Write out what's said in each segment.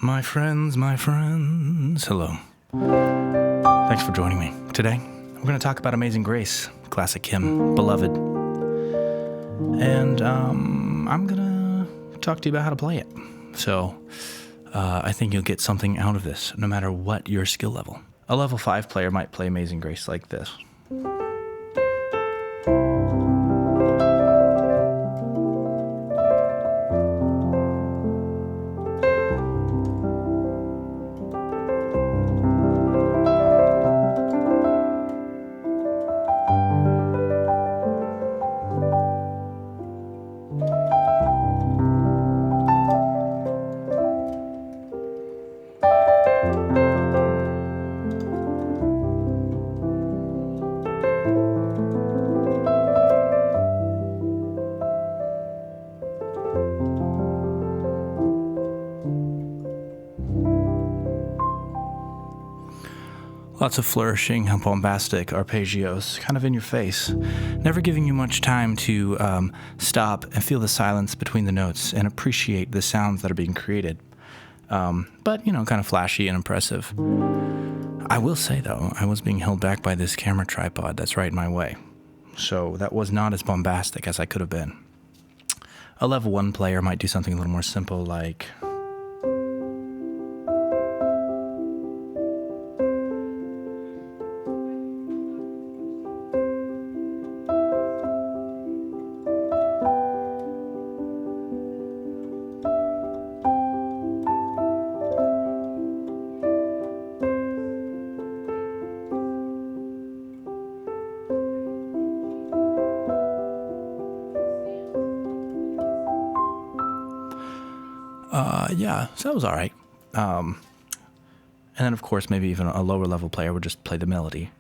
My friends, hello. Thanks for joining me. Today, we're going to talk about Amazing Grace, classic hymn, beloved. And I'm going to talk to you about how to play it. So, I think you'll get something out of this, no matter what your skill level. A level 5 player might play Amazing Grace like this. Lots of flourishing, bombastic arpeggios, kind of in your face, never giving you much time to stop and feel the silence between the notes and appreciate the sounds that are being created. But, kind of flashy and impressive. I will say, though, I was being held back by this camera tripod that's right in my way. So that was not as bombastic as I could have been. A level 1 player might do something a little more simple like... So that was all right. And then, of course, maybe even a lower level player would just play the melody.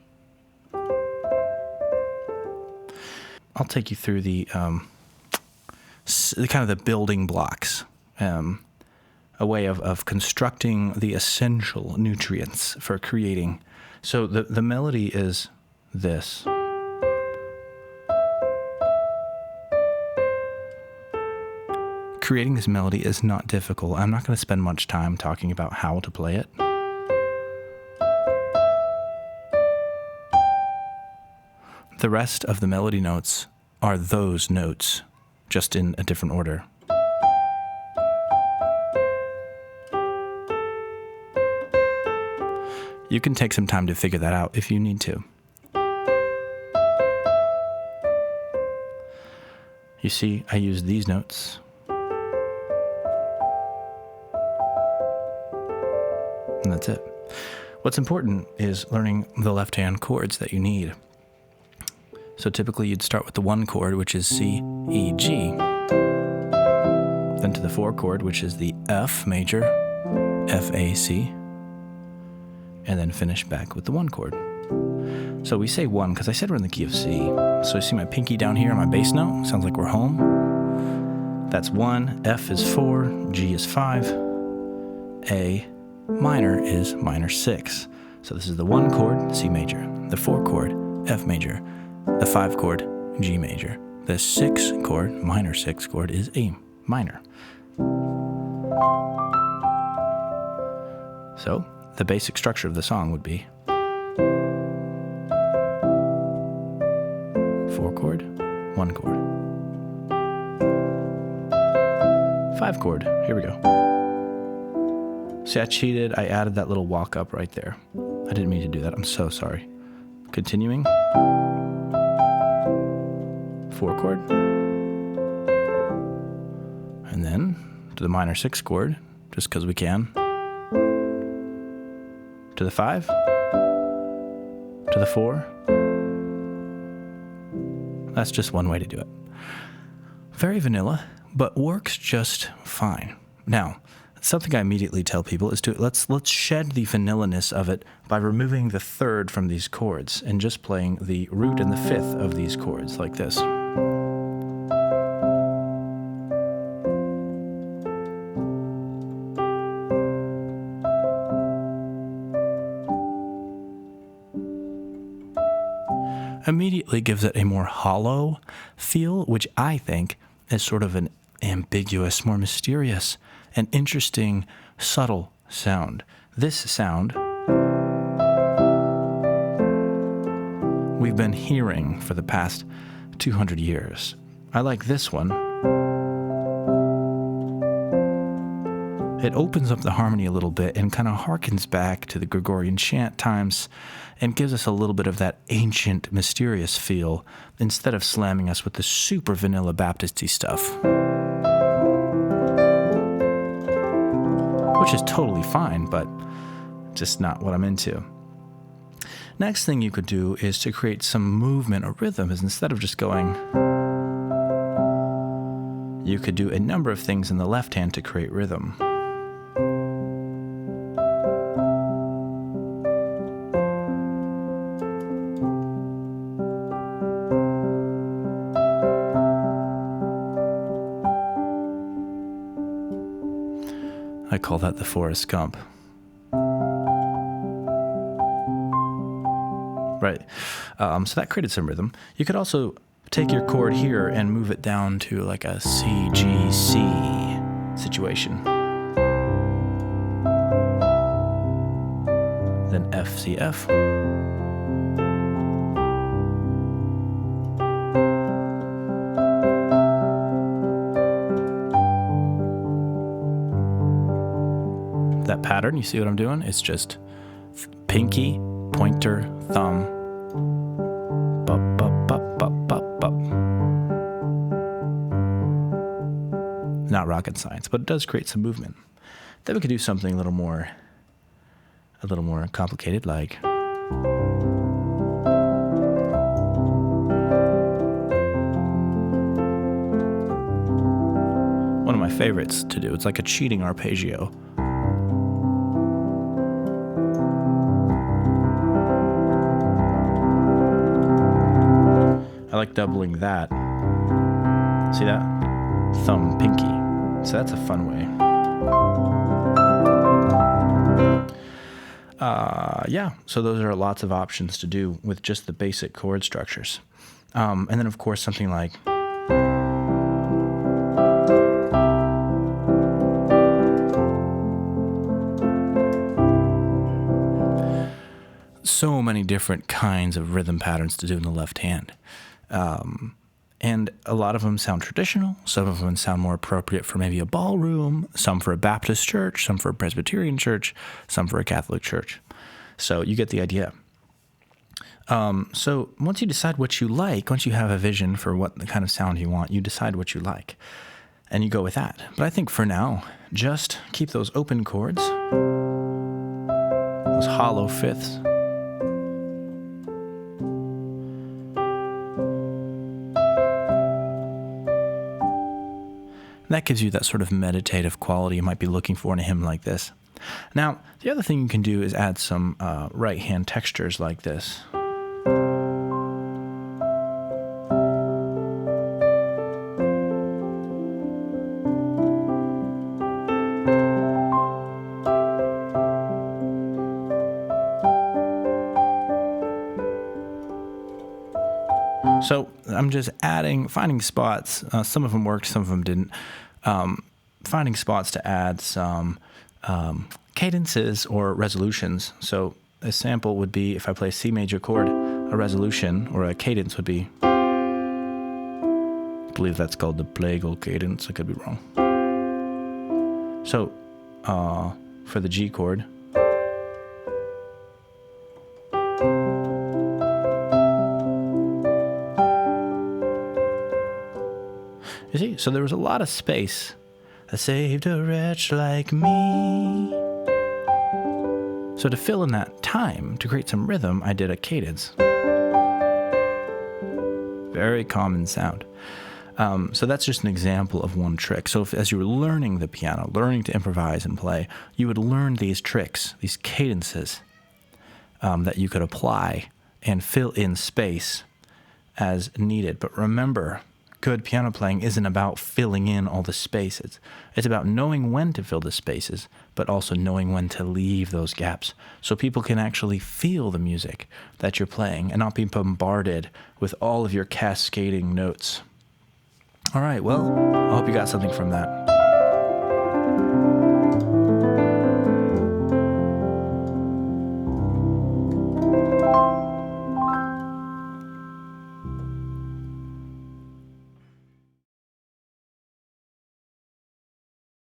I'll take you through the kind of the building blocks, a way of constructing the essential nutrients for creating. So the melody is this. Creating this melody is not difficult. I'm not going to spend much time talking about how to play it. The rest of the melody notes are those notes, just in a different order. You can take some time to figure that out if you need to. You see, I use these notes. And that's it. What's important is learning the left-hand chords that you need. So typically you'd start with the 1 chord, which is C, E, G. Then to the 4 chord, which is the F major, F, A, C. And then finish back with the 1 chord. So we say 1 because I said we're in the key of C. So you see my pinky down here on my bass note? Sounds like we're home. That's 1, F is 4, G is 5, A minor is minor 6. So this is the 1 chord, C major, the 4 chord, F major, the 5 chord, G major. The 6 chord, minor 6 chord, is A minor. So the basic structure of the song would be 4 chord, 1 chord, 5 chord, here we go. See, I cheated. I added that little walk up right there. I didn't mean to do that. I'm so sorry. Continuing. 4 chord. And then to the minor 6 chord, just because we can. To the 5. To the 4. That's just one way to do it. Very vanilla, but works just fine. Now, something I immediately tell people is let's shed the vanilla-ness of it by removing the 3rd from these chords and just playing the root and the 5th of these chords like this. Immediately gives it a more hollow feel, which I think is sort of an ambiguous, more mysterious an interesting, subtle sound. This sound we've been hearing for the past 200 years. I like this one. It opens up the harmony a little bit and kind of harkens back to the Gregorian chant times and gives us a little bit of that ancient, mysterious feel instead of slamming us with the super vanilla Baptist-y stuff. Which is totally fine, but just not what I'm into. Next thing you could do is to create some movement or rhythm, is instead of just going, you could do a number of things in the left hand to create rhythm. I call that the Forrest Gump. Right. So that created some rhythm. You could also take your chord here and move it down to like a C, G, C situation. Then F, C, F. That pattern, you see what I'm doing? It's just pinky, pointer, thumb, bup, bup, bup, bup, bup, bup. Not rocket science, but it does create some movement. Then we could do something a little more complicated, like one of my favorites to do. It's like a cheating arpeggio. I like doubling that. See that? Thumb, pinky. So that's a fun way. Yeah, so those are lots of options to do with just the basic chord structures. And then, of course, something like so many different kinds of rhythm patterns to do in the left hand. And a lot of them sound traditional. Some of them sound more appropriate for maybe a ballroom, some for a Baptist church, some for a Presbyterian church, some for a Catholic church. So you get the idea. So once you decide what you like, once you have a vision for what the kind of sound you want, you decide what you like, and you go with that. But I think for now, just keep those open chords, those hollow fifths. That gives you that sort of meditative quality you might be looking for in a hymn like this. Now, the other thing you can do is add some right-hand textures like this. So I'm just finding spots. Some of them worked, some of them didn't. Finding spots to add some cadences or resolutions. So a sample would be, if I play a C major chord, a resolution or a cadence would be, I believe that's called the plagal cadence. I could be wrong. So for the G chord, you see, so there was a lot of space. I saved a wretch like me. So to fill in that time, to create some rhythm, I did a cadence. Very common sound. So that's just an example of one trick. So as you were learning the piano, learning to improvise and play, you would learn these tricks, these cadences that you could apply and fill in space as needed. But remember, good piano playing isn't about filling in all the spaces. It's about knowing when to fill the spaces, but also knowing when to leave those gaps so people can actually feel the music that you're playing and not be bombarded with all of your cascading notes. All right, well, I hope you got something from that.